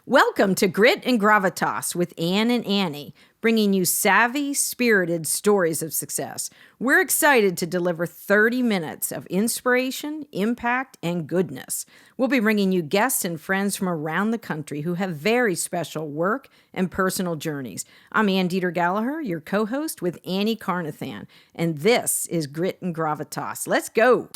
Welcome to Grit and Gravitas with Ann and Annie, bringing you savvy, spirited stories of success. We're excited to deliver 30 minutes of inspiration, impact, and goodness. We'll be bringing you guests and friends from around the country who have very special work and personal journeys. I'm Ann Deeter Gallaher, your co-host with Annie Carnathan, and this is Grit and Gravitas. Let's go!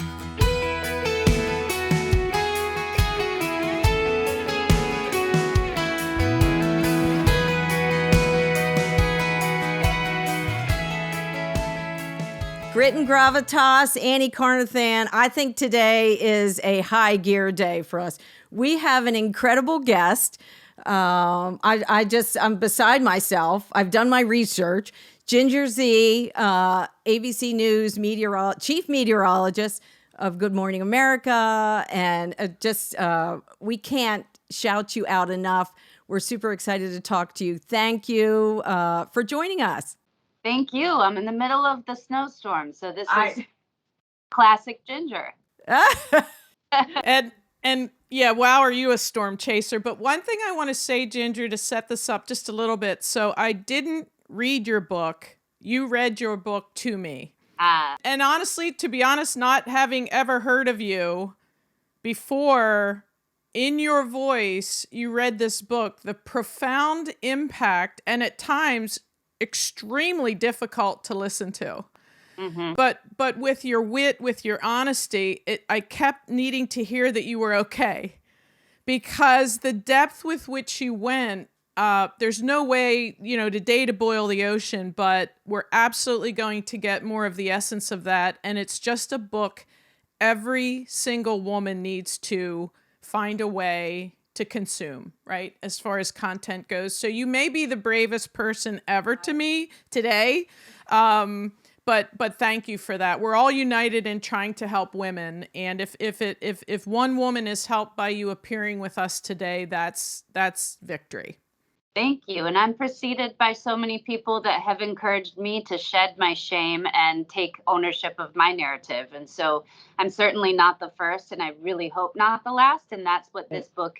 Grit and Gravitas, Annie Carnathan. I think today is a high gear day for us. We have an incredible guest. I'm beside myself. I've done my research. Ginger Zee, ABC News Chief Meteorologist of Good Morning America. And we can't shout you out enough. We're super excited to talk to you. Thank you for joining us. Thank you. I'm in the middle of the snowstorm, so this is classic Ginger. And yeah, wow, are you a storm chaser? But one thing I want to say, Ginger, to set this up just a little bit. So I didn't read your book. You read your book to me. And honestly, to be honest, not having ever heard of you before, in your voice, you read this book, the profound impact, and at times extremely difficult to listen to. Mm-hmm. But with your wit, with your honesty, I kept needing to hear that you were okay, because the depth with which you went, there's no way, today to boil the ocean, but we're absolutely going to get more of the essence of that. And it's just a book every single woman needs to find a way to consume, right? As far as content goes. So you may be the bravest person ever to me today. But thank you for that. We're all united in trying to help women. And if one woman is helped by you appearing with us today, that's victory. Thank you. And I'm preceded by so many people that have encouraged me to shed my shame and take ownership of my narrative. And so I'm certainly not the first, and I really hope not the last. And that's what this book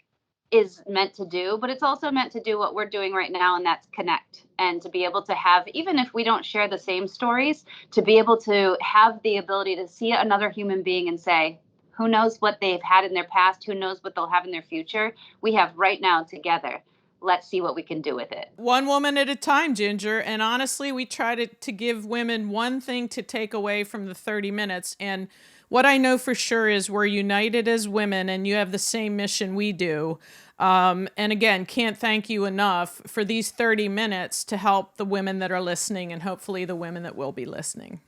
is meant to do, but it's also meant to do what we're doing right now, and that's connect, and to be able to have, even if we don't share the same stories, to be able to have the ability to see another human being and say, who knows what they've had in their past, who knows what they'll have in their future. We have right now together. Let's see what we can do with it. One woman at a time, Ginger. And honestly, we try to give women one thing to take away from the 30 minutes. And what I know for sure is we're united as women, and you have the same mission we do. And again, can't thank you enough for these 30 minutes to help the women that are listening, and hopefully the women that will be listening.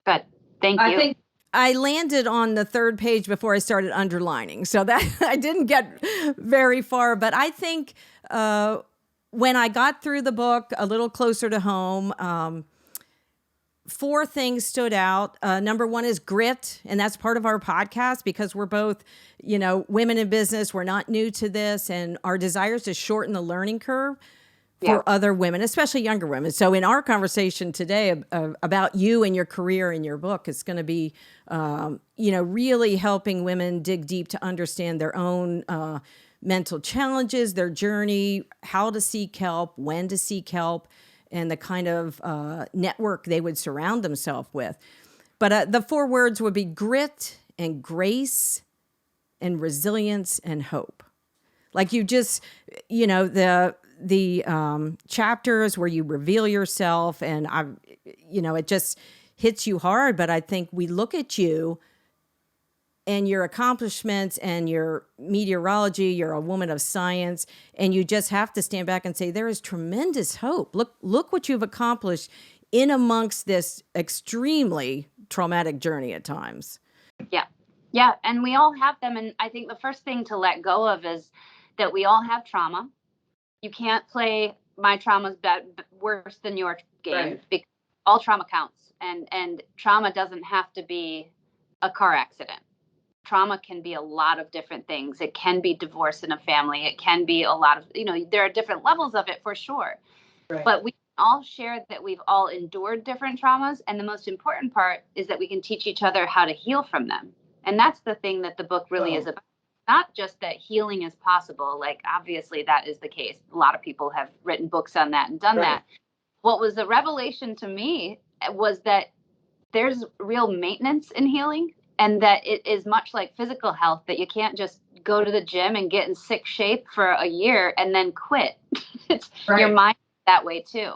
Good. Thank you. I think I landed on the third page before I started underlining, so that I didn't get very far. But I think when I got through the book a little closer to home, 4 things stood out. Number 1 is grit, and that's part of our podcast because we're both, women in business. We're not new to this, and our desire is to shorten the learning curve for other women, especially younger women. So in our conversation today about you and your career and your book, it's going to be, really helping women dig deep to understand their own mental challenges, their journey, how to seek help, when to seek help, and the kind of network they would surround themselves with. But the 4 words would be grit and grace and resilience and hope. Like you just, the chapters where you reveal yourself, and it just hits you hard. But I think we look at you and your accomplishments and your meteorology, you're a woman of science, and you just have to stand back and say, there is tremendous hope. Look what you've accomplished in amongst this extremely traumatic journey at times. Yeah. And we all have them. And I think the first thing to let go of is that we all have trauma. You can't play my trauma's worse than your game, right? Because all trauma counts. And trauma doesn't have to be a car accident. Trauma can be a lot of different things. It can be divorce in a family. It can be a lot of, there are different levels of it for sure. Right. But we all share that we've all endured different traumas. And the most important part is that we can teach each other how to heal from them. And that's the thing that the book really is about. not just that healing is possible. Like, obviously that is the case. A lot of people have written books on that and done that. What was a revelation to me was that there's real maintenance in healing, and that it is much like physical health, that you can't just go to the gym and get in sick shape for a year and then quit. It's your mind that way too.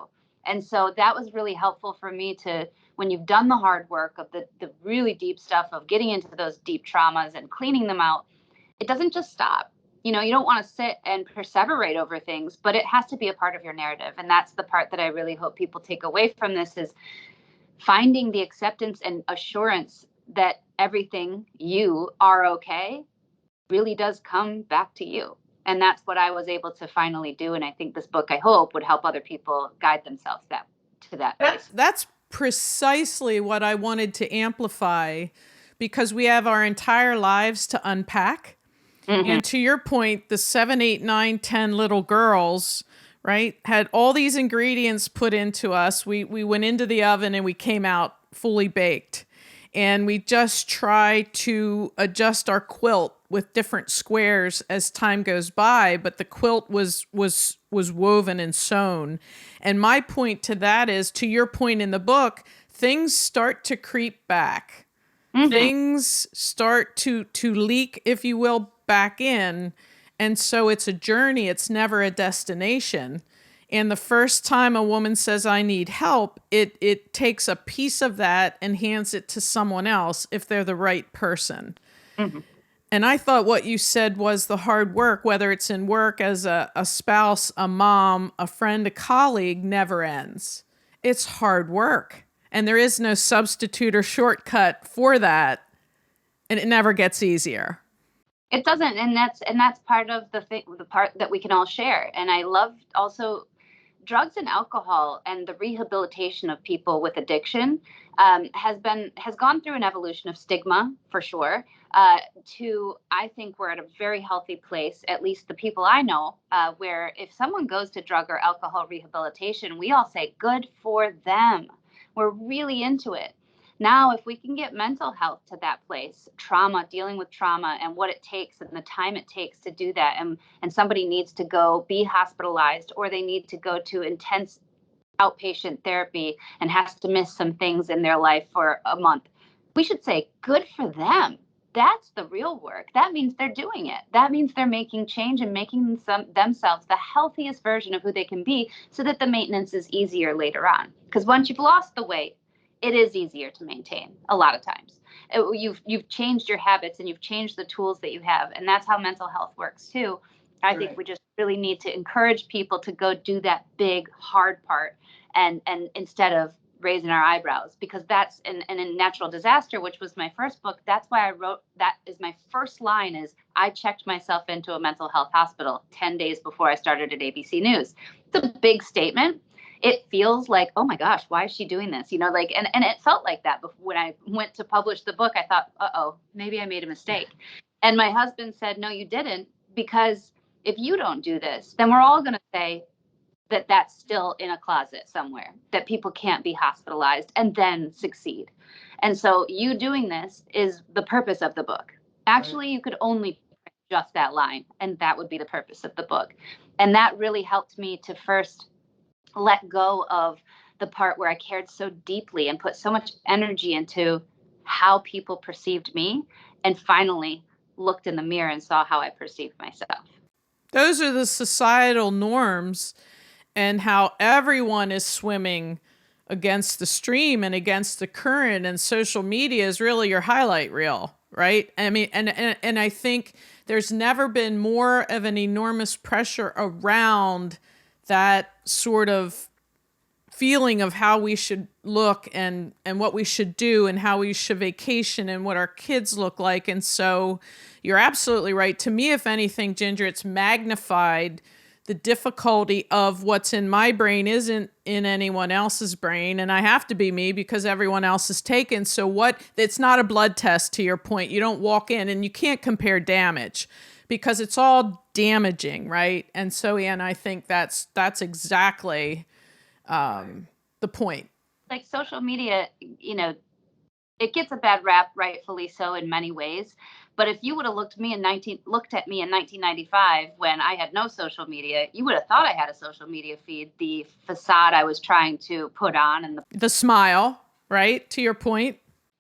And so that was really helpful for me to, when you've done the hard work of the really deep stuff of getting into those deep traumas and cleaning them out, it doesn't just stop. You know, you don't want to sit and perseverate over things, but it has to be a part of your narrative. And that's the part that I really hope people take away from this, is finding the acceptance and assurance that everything, you are okay, really does come back to you. And that's what I was able to finally do. And I think this book, I hope, would help other people guide themselves to that place. That's precisely what I wanted to amplify, because we have our entire lives to unpack. Mm-hmm. And to your point, the 7, 8, 9, 10 little girls, right, had all these ingredients put into us. We went into the oven and we came out fully baked. And we just try to adjust our quilt with different squares as time goes by, but the quilt was woven and sewn. And my point to that is, to your point in the book, things start to creep back. Mm-hmm. Things start to leak, if you will, back in. And so it's a journey. It's never a destination. And the first time a woman says, I need help, it takes a piece of that and hands it to someone else if they're the right person. Mm-hmm. And I thought what you said was the hard work, whether it's in work as a spouse, a mom, a friend, a colleague, never ends. It's hard work. And there is no substitute or shortcut for that. And it never gets easier. It doesn't. And that's part of the part that we can all share. And I love also drugs and alcohol and the rehabilitation of people with addiction has gone through an evolution of stigma, for sure, to, I think we're at a very healthy place, at least the people I know, where if someone goes to drug or alcohol rehabilitation, we all say, good for them. We're really into it. Now, if we can get mental health to that place, trauma, dealing with trauma and what it takes and the time it takes to do that, and somebody needs to go be hospitalized, or they need to go to intense outpatient therapy and has to miss some things in their life for a month, we should say, good for them. That's the real work. That means they're doing it. That means they're making change and making themselves the healthiest version of who they can be, so that the maintenance is easier later on. Because once you've lost the weight, it is easier to maintain a lot of times. You've changed your habits and you've changed the tools that you have. And that's how mental health works too. I think we just really need to encourage people to go do that big, hard part, and instead of raising our eyebrows, because that's in Natural Disaster, which was my first book. That's why I wrote, that is my first line, is I checked myself into a mental health hospital 10 days before I started at ABC News. It's a big statement. It feels like, oh my gosh, why is she doing this? You know, like, and it felt like that when I went to publish the book. I thought, maybe I made a mistake. And my husband said, no, you didn't, because if you don't do this, then we're all going to say that that's still in a closet somewhere, that people can't be hospitalized and then succeed. And so you doing this is the purpose of the book. Actually, you could only just that line, and that would be the purpose of the book. And that really helped me to first let go of the part where I cared so deeply and put so much energy into how people perceived me, and finally looked in the mirror and saw how I perceived myself. Those are the societal norms, and how everyone is swimming against the stream and against the current, and social media is really your highlight reel, right? I mean, and I think there's never been more of an enormous pressure around that sort of feeling of how we should look and what we should do and how we should vacation and what our kids look like. And so you're absolutely right. To me, if anything, Ginger, it's magnified the difficulty of what's in my brain isn't in anyone else's brain. And I have to be me because everyone else is taken. So it's not a blood test, to your point. You don't walk in, and you can't compare damage, because it's all damaging, right? And so, Ann, I think that's exactly the point. Like, social media, you know, it gets a bad rap, rightfully so, in many ways. But if you would have looked at me in 1995 when I had no social media, you would have thought I had a social media feed. The facade I was trying to put on and the smile, right? To your point.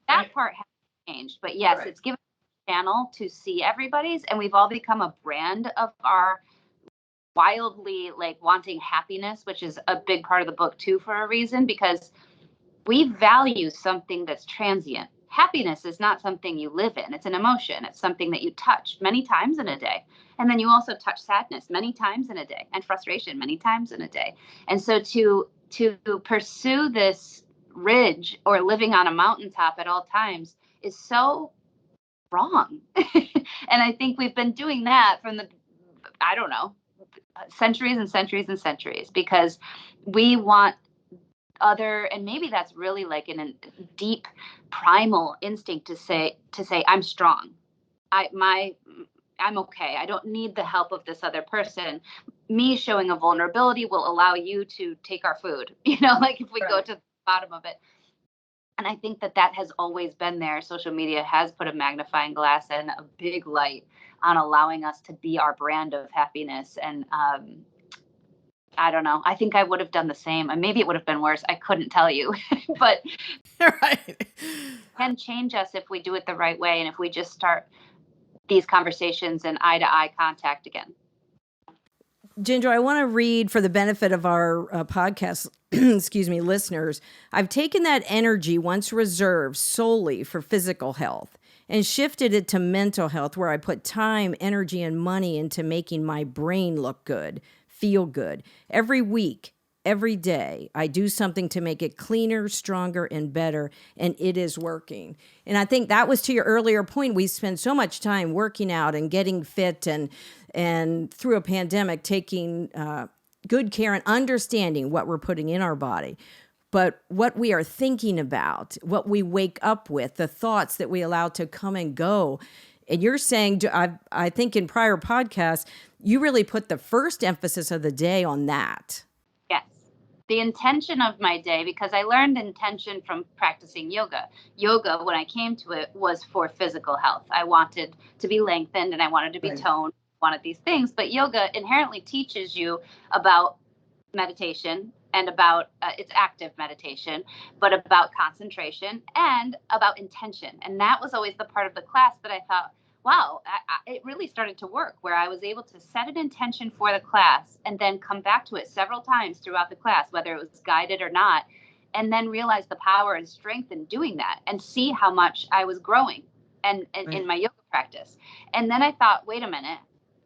That part has changed. But yes, right. It's given a channel to see everybody's, and we've all become a brand of our wildly like wanting happiness, which is a big part of the book too, for a reason, because we value something that's transient. Happiness is not something you live in. It's an emotion. It's something that you touch many times in a day. And then you also touch sadness many times in a day, and frustration many times in a day. And so to pursue this ridge or living on a mountaintop at all times is so wrong. And I think we've been doing that from the, I don't know, centuries and centuries and centuries, because we want other, and maybe that's really like in a deep primal instinct to say I'm strong, I'm okay, I don't need the help of this other person. Me showing a vulnerability will allow you to take our food, like if we right. Go to the bottom of it. And I think that has always been there. Social media has put a magnifying glass and a big light on allowing us to be our brand of happiness. And I don't know. I think I would have done the same, and maybe it would have been worse. I couldn't tell you, but right. Can change us if we do it the right way, and if we just start these conversations in eye-to-eye contact again. Ginger, I want to read for the benefit of our podcast, listeners. I've taken that energy once reserved solely for physical health and shifted it to mental health, where I put time, energy, and money into making my brain look good, feel good. Every week, every day, I do something to make it cleaner, stronger, and better, and it is working. And I think that was to your earlier point. We spend so much time working out and getting fit and through a pandemic, taking good care and understanding what we're putting in our body. But what we are thinking about, what we wake up with, the thoughts that we allow to come and go. And you're saying, I think in prior podcasts, you really put the first emphasis of the day on that. Yes. The intention of my day, because I learned intention from practicing yoga. Yoga, when I came to it, was for physical health. I wanted to be lengthened and I wanted to be right. toned, wanted these things. But yoga inherently teaches you about meditation and about it's active meditation, but about concentration and about intention. And that was always the part of the class that I thought, wow, it really started to work, where I was able to set an intention for the class and then come back to it several times throughout the class, whether it was guided or not, and then realize the power and strength in doing that and see how much I was growing and right. in my yoga practice. And then I thought, wait a minute,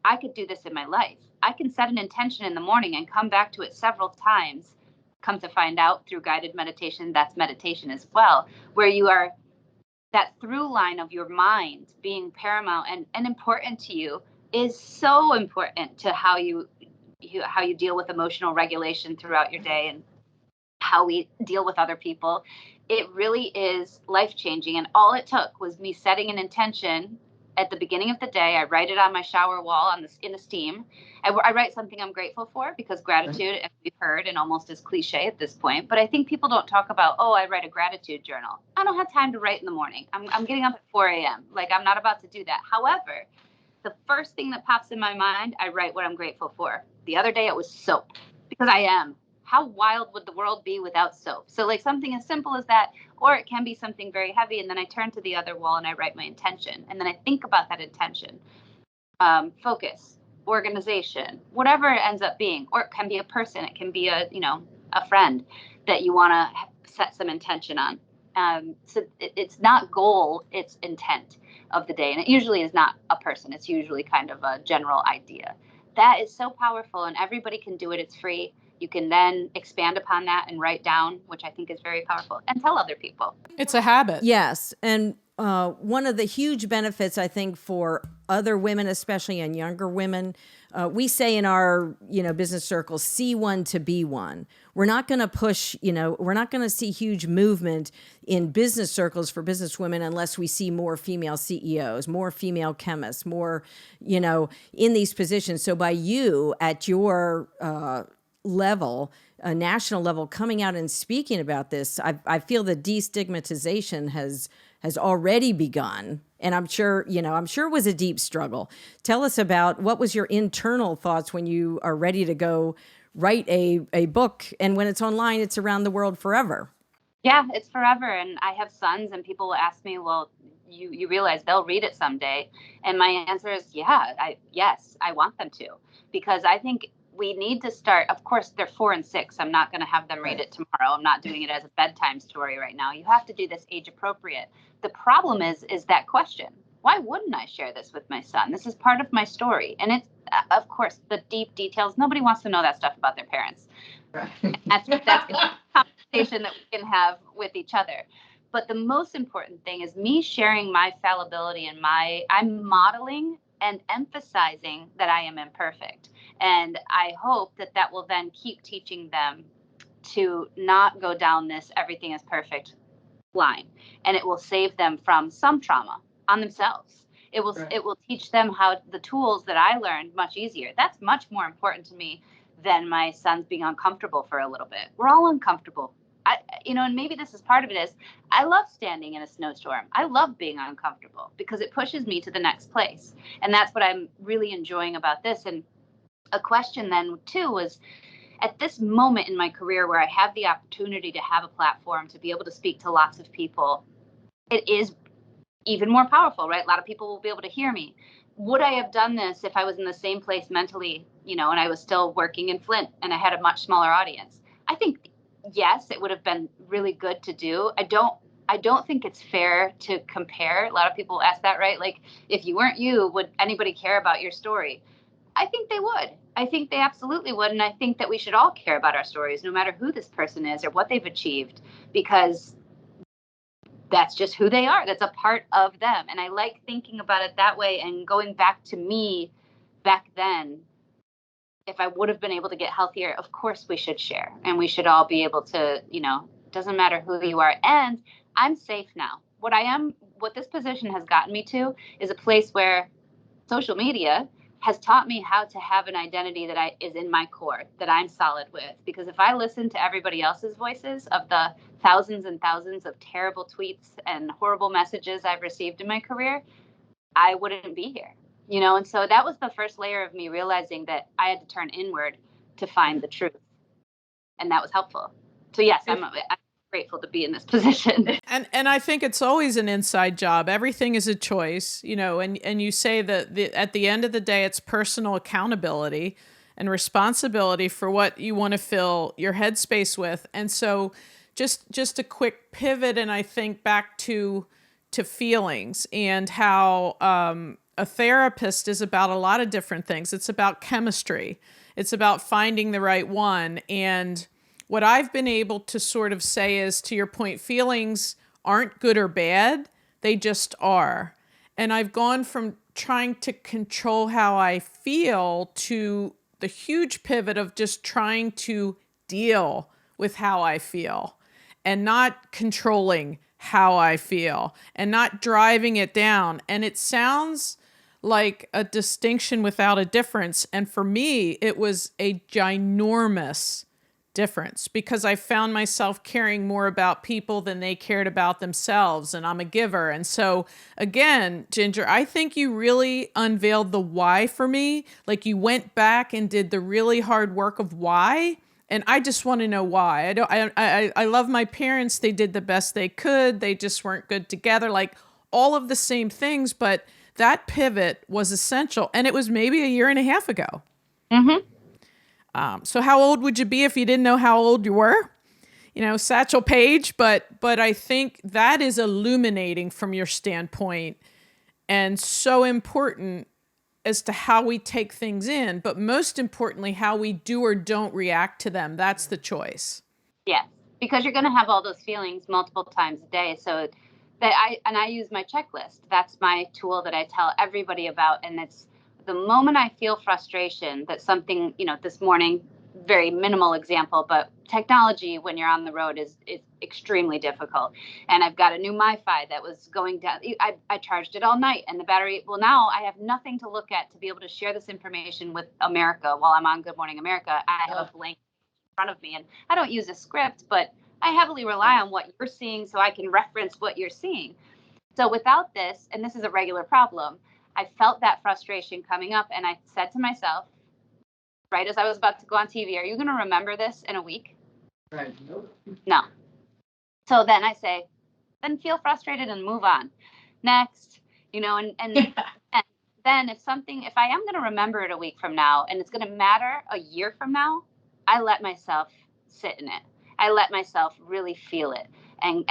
I could do this in my life. I can set an intention in the morning and come back to it several times. Come to find out through guided meditation, that's meditation as well, where you are that through line of your mind being paramount and important to you is so important to how you deal with emotional regulation throughout your day and how we deal with other people. It really is life-changing. And all it took was me setting an intention at the beginning of the day. I write it on my shower wall in the steam. I write something I'm grateful for, because gratitude, as we've heard, and almost is cliche at this point, but I think people don't talk about, I write a gratitude journal. I don't have time to write in the morning. I'm getting up at 4 a.m. Like, I'm not about to do that. However, the first thing that pops in my mind, I write what I'm grateful for. The other day it was soap, because I am. How wild would the world be without soap? So like something as simple as that, or it can be something very heavy. And then I turn to the other wall and I write my intention. And then I think about that intention, focus, organization, whatever it ends up being, or it can be a person. It can be a friend that you want to set some intention on. So it's not goal, it's intent of the day. And it usually is not a person. It's usually kind of a general idea. That is so powerful, and everybody can do it. It's free. You can then expand upon that and write down, which I think is very powerful, and tell other people. It's a habit. Yes. And one of the huge benefits, I think, for other women, especially and younger women, we say in our, business circles, see one to be one. We're not going to push, we're not going to see huge movement in business circles for business women unless we see more female CEOs, more female chemists, more, in these positions. So by you at your level, a national level, coming out and speaking about this, I feel the destigmatization has already begun. And I'm sure it was a deep struggle. Tell us about what was your internal thoughts when you are ready to go write a book, and when it's online, it's around the world forever. Yeah, it's forever. And I have sons, and people will ask me, well, you realize they'll read it someday. And my answer is, yes, I want them to, because I think we need to start. Of course, they're 4 and 6. I'm not going to have them read it tomorrow. I'm not doing it as a bedtime story right now. You have to do this age appropriate. The problem is that question. Why wouldn't I share this with my son? This is part of my story. And it's, of course, the deep details. Nobody wants to know that stuff about their parents. Right. That's a conversation that we can have with each other. But the most important thing is me sharing my fallibility, and I'm modeling and emphasizing that I am imperfect. And I hope that will then keep teaching them to not go down this everything is perfect line. And it will save them from some trauma on themselves. It will teach them how the tools that I learned much easier. That's much more important to me than my sons being uncomfortable for a little bit. We're all uncomfortable. And maybe this is part of it is I love standing in a snowstorm. I love being uncomfortable because it pushes me to the next place. And that's what I'm really enjoying about this. And a question then too was, at this moment in my career where I have the opportunity to have a platform to be able to speak to lots of people, it is even more powerful, right? A lot of people will be able to hear me. Would I have done this if I was in the same place mentally, and I was still working in Flint and I had a much smaller audience? I think, yes, it would have been really good to do. I don't think it's fair to compare. A lot of people ask that, right? Like, if you weren't you, would anybody care about your story? I think they would. I think they absolutely would. And I think that we should all care about our stories, no matter who this person is or what they've achieved, because that's just who they are. That's a part of them. And I like thinking about it that way and going back to me back then. If I would have been able to get healthier, of course we should share, and we should all be able to, doesn't matter who you are. And I'm safe now. What this position has gotten me to is a place where social media has taught me how to have an identity that is in my core, that I'm solid with. Because if I listen to everybody else's voices of the thousands and thousands of terrible tweets and horrible messages I've received in my career, I wouldn't be here. And so that was the first layer of me realizing that I had to turn inward to find the truth. And that was helpful. So yes, I'm grateful to be in this position. And I think it's always an inside job. Everything is a choice, and you say that at the end of the day, it's personal accountability and responsibility for what you want to fill your headspace with. And so just a quick pivot, and I think back to feelings and how a therapist is about a lot of different things. It's about chemistry. It's about finding the right one. And what I've been able to sort of say is, to your point, feelings aren't good or bad. They just are. And I've gone from trying to control how I feel to the huge pivot of just trying to deal with how I feel and not controlling how I feel and not driving it down. And it sounds like a distinction without a difference. And for me, it was a ginormous difference because I found myself caring more about people than they cared about themselves, and I'm a giver. And so again, Ginger, I think you really unveiled the why for me. Like, you went back and did the really hard work of why, and I just want to know why. I love my parents. They did the best they could. They just weren't good together, like all of the same things, but that pivot was essential, and it was maybe a year and a half ago. Mm-hmm. So how old would you be if you didn't know how old you were? Satchel Paige, but I think that is illuminating from your standpoint and so important as to how we take things in, but most importantly, how we do or don't react to them. That's the choice. Yes, because you're going to have all those feelings multiple times a day. So I use my checklist. That's my tool that I tell everybody about. And it's the moment I feel frustration that something, this morning, very minimal example, but technology when you're on the road is extremely difficult. And I've got a new MiFi that was going down. I charged it all night and the battery, well, now I have nothing to look at to be able to share this information with America while I'm on Good Morning America. I have a blank in front of me, and I don't use a script, but I heavily rely on what you're seeing so I can reference what you're seeing. So without this, and this is a regular problem, I felt that frustration coming up, and I said to myself, right as I was about to go on TV, are you going to remember this in a week? Right. Nope. No. So then I say, then feel frustrated and move on. Next, and then if I am going to remember it a week from now and it's going to matter a year from now, I let myself sit in it. I let myself really feel it and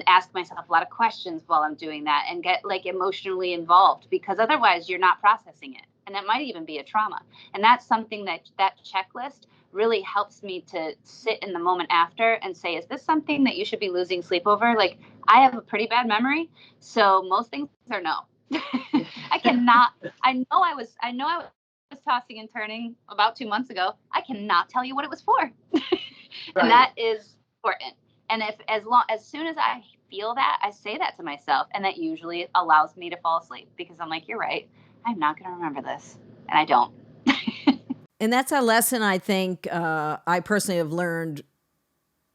ask myself a lot of questions while I'm doing that and get like emotionally involved, because otherwise you're not processing it. And that might even be a trauma. And that's something that checklist really helps me to sit in the moment after and say, is this something that you should be losing sleep over? Like, I have a pretty bad memory, so most things are no. I know I was tossing and turning about 2 months ago. I cannot tell you what it was for. And that is important. And as soon as I feel that, I say that to myself, and that usually allows me to fall asleep, because I'm like, you're right, I'm not going to remember this. And I don't. And that's a lesson I think I personally have learned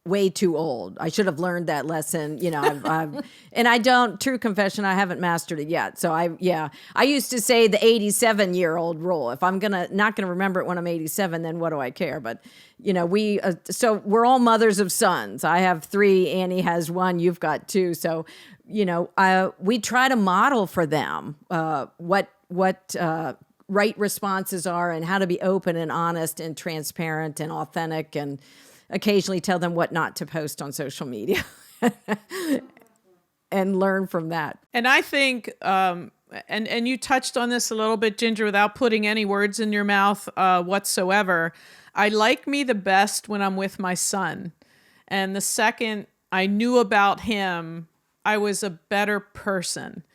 way too old. I should have learned that lesson. And I don't, true confession, I haven't mastered it yet. So I used to say the 87-year-old rule. If I'm not gonna remember it when I'm 87, then what do I care? But so we're all mothers of sons. I have 3, Annie has 1, you've got 2. So, we try to model for them what right responses are and how to be open and honest and transparent and authentic, and occasionally tell them what not to post on social media and learn from that. And I think, and you touched on this a little bit, Ginger, without putting any words in your mouth whatsoever. I like me the best when I'm with my son. And the second I knew about him, I was a better person.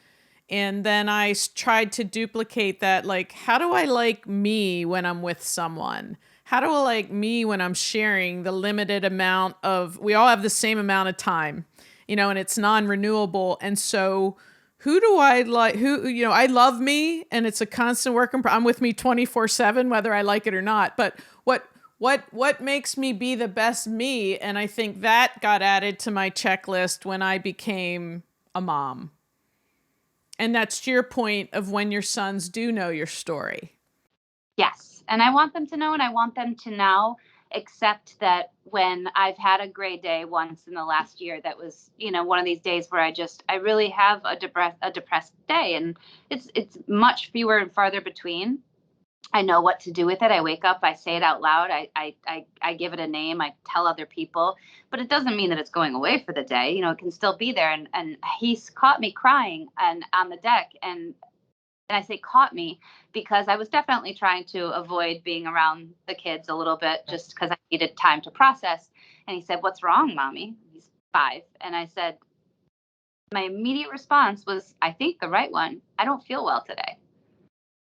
And then I tried to duplicate that. Like, how do I like me when I'm with someone? How do I like me when I'm sharing the limited amount we all have the same amount of time, and it's non-renewable. And so who do I like? I love me, and it's a constant work. I'm with me 24/7, whether I like it or not. But what makes me be the best me? And I think that got added to my checklist when I became a mom. And that's to your point of when your sons do know your story. Yes. And I want them to know, and I want them to now accept that when I've had a gray day once in the last year, that was, one of these days where I really have a depressed day, and it's much fewer and farther between. I know what to do with it. I wake up, I say it out loud. I give it a name. I tell other people, but it doesn't mean that it's going away for the day. It can still be there. And he's caught me crying and on the deck. And I say caught me because I was definitely trying to avoid being around the kids a little bit, just because I needed time to process. And he said, "What's wrong, Mommy?" He's 5. And I said, my immediate response was, I think the right one, I don't feel well today.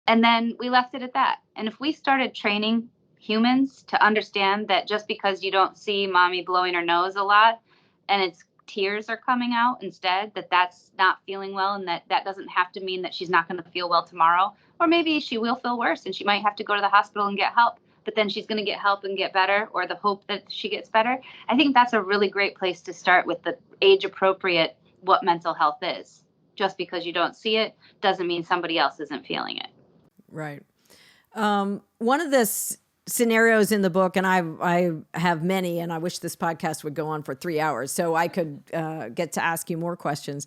And then we left it at that. And if we started training humans to understand that just because you don't see Mommy blowing her nose a lot and it's tears are coming out instead, that's not feeling well, and that doesn't have to mean that she's not going to feel well tomorrow. Or maybe she will feel worse and she might have to go to the hospital and get help, but then she's going to get help and get better, or the hope that she gets better. I think that's a really great place to start with the age appropriate what mental health is. Just because you don't see it doesn't mean somebody else isn't feeling it. Right. One of the scenarios in the book, and I have many, and I wish this podcast would go on for 3 hours so I could get to ask you more questions.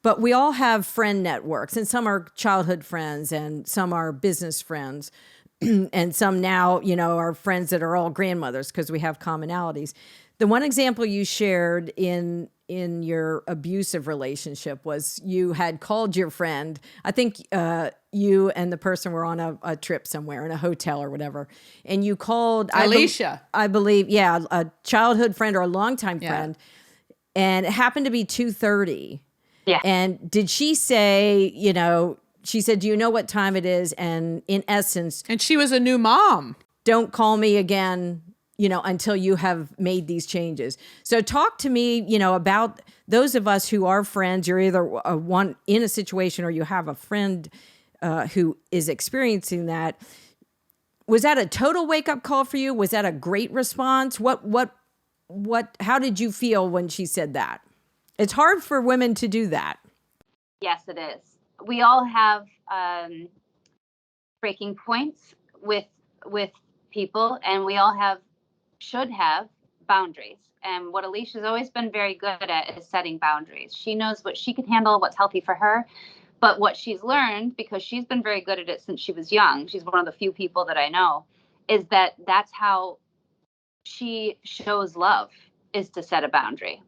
But we all have friend networks, and some are childhood friends, and some are business friends, and some now, are friends that are all grandmothers because we have commonalities. The one example you shared in your abusive relationship was you had called your friend. I think you and the person were on a trip somewhere in a hotel or whatever. And you called Alicia. I believe, a childhood friend or a longtime friend. And it happened to be 2:30. Yeah. And did she say, she said, "Do you know what time it is?" And in essence, and she was a new mom. "Don't call me again, until you have made these changes." So talk to me, about those of us who are friends. You're either one in a situation or you have a friend who is experiencing that. Was that a total wake up call for you? Was that a great response? How did you feel when she said that? It's hard for women to do that. Yes, it is. We all have breaking points with people, and we all should have boundaries. And what Alicia's always been very good at is setting boundaries. She knows what she can handle, what's healthy for her. But what she's learned, because she's been very good at it since she was young, she's one of the few people that I know, is that that's how she shows love, is to set a boundary.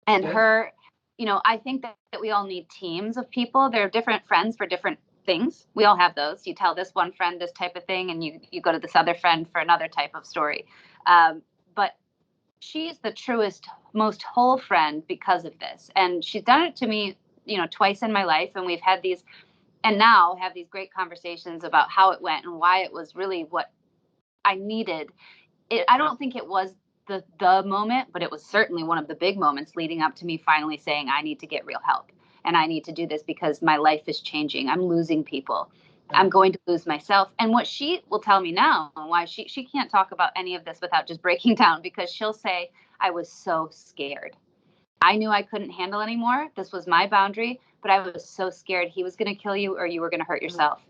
And her, I think that we all need teams of people. They're different friends for different things. We all have those. You tell this one friend this type of thing, and you go to this other friend for another type of story. But she's the truest, most whole friend because of this. And she's done it to me, twice in my life. And we've had these, and now have these great conversations about how it went and why it was really what I needed. I don't think it was the moment, but it was certainly one of the big moments leading up to me finally saying, I need to get real help. And I need to do this because my life is changing. I'm losing people. I'm going to lose myself. And what she will tell me now, why she can't talk about any of this without just breaking down, because she'll say, I was so scared. I knew I couldn't handle anymore. This was my boundary, but I was so scared he was going to kill you or you were going to hurt yourself.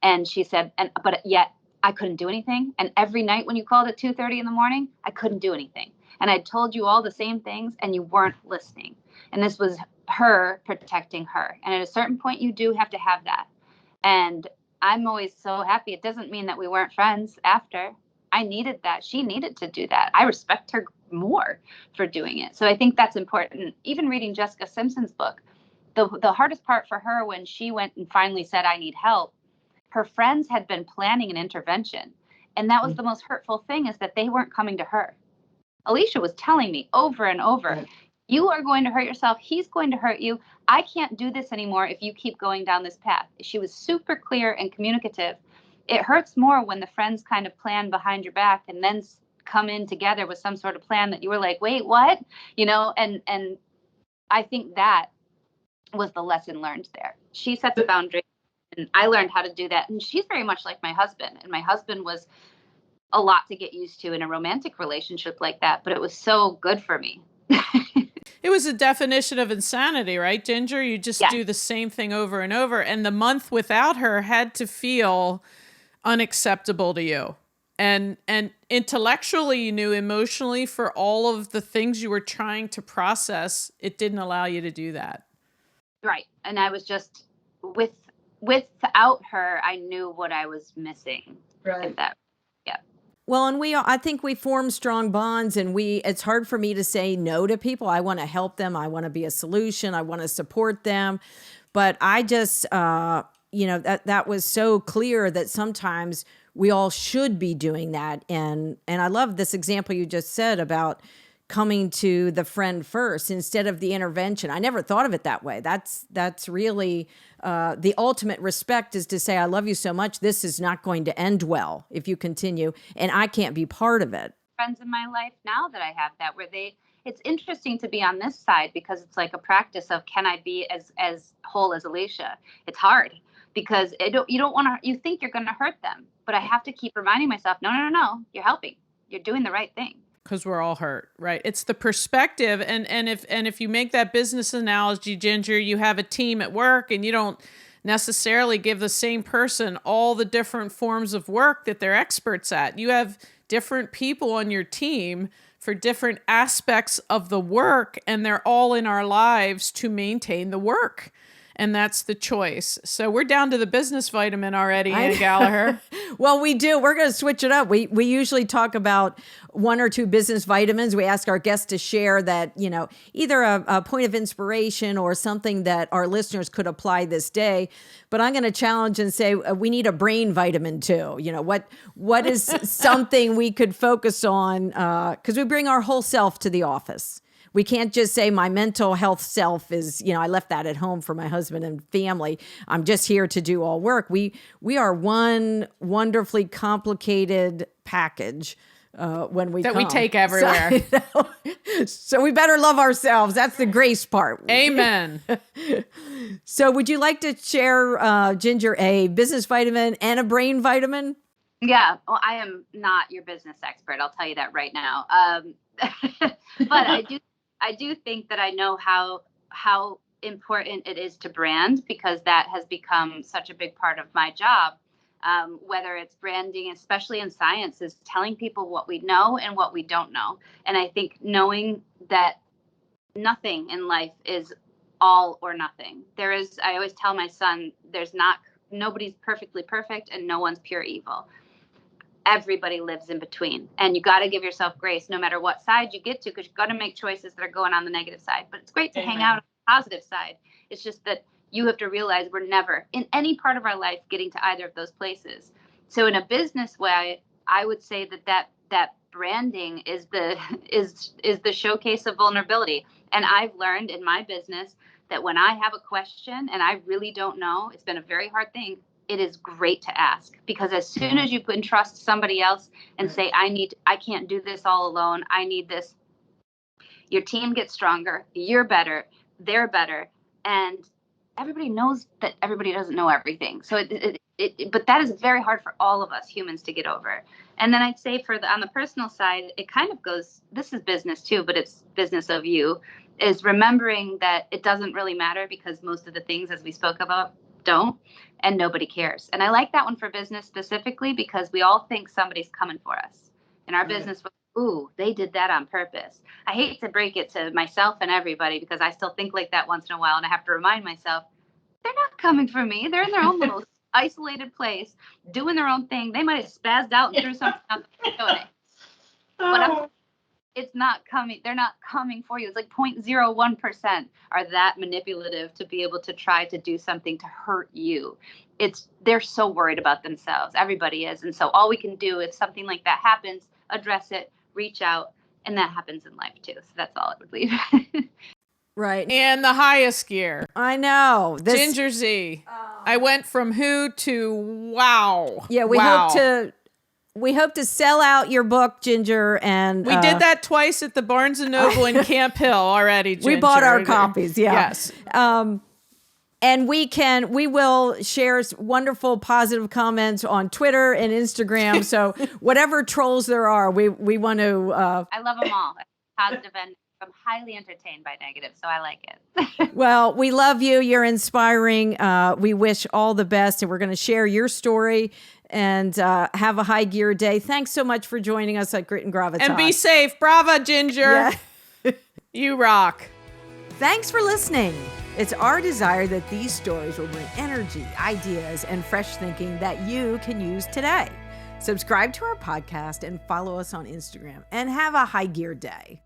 And she said, but yet I couldn't do anything. And every night when you called at 2:30 in the morning, I couldn't do anything. And I told you all the same things and you weren't listening. And this was her protecting her. And at a certain point, you do have to have that. And I'm always so happy. It doesn't mean that we weren't friends after. I needed that. She needed to do that. I respect her more for doing it. So I think that's important. Even reading Jessica Simpson's book, the hardest part for her when she went and finally said, I need help, her friends had been planning an intervention. And that was the most hurtful thing, is that they weren't coming to her. Alicia was telling me over and over, you are going to hurt yourself. He's going to hurt you. I can't do this anymore if you keep going down this path. She was super clear and communicative. It hurts more when the friends kind of plan behind your back and then come in together with some sort of plan that you were like, wait, what? And I think that was the lesson learned there. She sets a boundary, and I learned how to do that. And she's very much like my husband. And my husband was a lot to get used to in a romantic relationship like that, but it was so good for me. It was a definition of insanity, right, Ginger? You just do the same thing over and over. And the month without her had to feel unacceptable to you. And intellectually, you knew, emotionally, for all of the things you were trying to process, it didn't allow you to do that. Right. And I was just without her, I knew what I was missing. Right. Well, and I think we form strong bonds, and it's hard for me to say no to people. I want to help them. I want to be a solution. I want to support them. But I just, that was so clear that sometimes we all should be doing that. And I love this example you just said about coming to the friend first instead of the intervention. I never thought of it that way. That's really the ultimate respect, is to say, I love you so much. This is not going to end well if you continue, and I can't be part of it. Friends in my life now that I have that, where it's interesting to be on this side, because it's like a practice of, can I be as whole as Alicia? It's hard because you don't want to, you think you're going to hurt them, but I have to keep reminding myself, no, you're helping. You're doing the right thing. Because we're all hurt, right? It's the perspective. And if you make that business analogy, Ginger, you have a team at work, and you don't necessarily give the same person all the different forms of work that they're experts at. You have different people on your team for different aspects of the work, and they're all in our lives to maintain the work. And that's the choice. So we're down to the business vitamin already, Ann Gallaher. Well, we do. We're going to switch it up. We usually talk about one or two business vitamins. We ask our guests to share that, either a point of inspiration or something that our listeners could apply this day. But I'm going to challenge and say we need a brain vitamin too. What is something we could focus on? Because we bring our whole self to the office. We can't just say my mental health self is, I left that at home for my husband and family. I'm just here to do all work. We are one wonderfully complicated package when we that come. We take everywhere. So we better love ourselves. That's the grace part. Amen. So would you like to share, Ginger, a business vitamin and a brain vitamin? Yeah. Well, I am not your business expert. I'll tell you that right now. But I do think that I know how important it is to brand, because that has become such a big part of my job. Whether it's branding, especially in science, is telling people what we know and what we don't know. And I think knowing that nothing in life is all or nothing. I always tell my son, nobody's perfectly perfect and no one's pure evil. Everybody lives in between, and you got to give yourself grace no matter what side you get to, because you've got to make choices that are going on the negative side. But it's great to hang out on the positive side. It's just that you have to realize we're never in any part of our life getting to either of those places. So in a business way, I would say that branding is the showcase of vulnerability. And I've learned in my business that when I have a question and I really don't know, it's been a very hard thing. It is great to ask, because as soon as you entrust somebody else and say, I can't do this all alone, I need this, your team gets stronger, you're better, they're better. And everybody knows that everybody doesn't know everything. So but that is very hard for all of us humans to get over. And then I'd say on the personal side, it kind of goes, this is business too, but it's business of you, is remembering that it doesn't really matter, because most of the things, as we spoke about, don't, and nobody cares. And I like that one for business specifically, because we all think somebody's coming for us. In our business, ooh, they did that on purpose. I hate to break it to myself and everybody, because I still think like that once in a while, and I have to remind myself, they're not coming for me. They're in their own little isolated place, doing their own thing. They might have spazzed out and threw something out the window. But it's not coming. They're not coming for you. It's like 0.01% are that manipulative to be able to try to do something to hurt you. They're so worried about themselves. Everybody is. And so all we can do, if something like that happens, address it, reach out. And that happens in life too. So that's all I would leave. Right. And the highest gear. I know. Ginger Zee. I went from who to wow. Yeah, we hope to sell out your book, Ginger, and we did that twice at the Barnes and Noble in Camp Hill already. Ginger. We bought our copies. Yeah. Yes. And we will share wonderful positive comments on Twitter and Instagram. So whatever trolls there are, we want to. I love them all. Positive and I'm highly entertained by negative, so I like it. Well, we love you. You're inspiring. We wish all the best, and we're going to share your story and have a high gear day. Thanks so much for joining us at Grit and Gravitas. And be safe. Brava, Ginger. Yeah. You rock. Thanks for listening. It's our desire that these stories will bring energy, ideas, and fresh thinking that you can use today. Subscribe to our podcast and follow us on Instagram, and have a high gear day.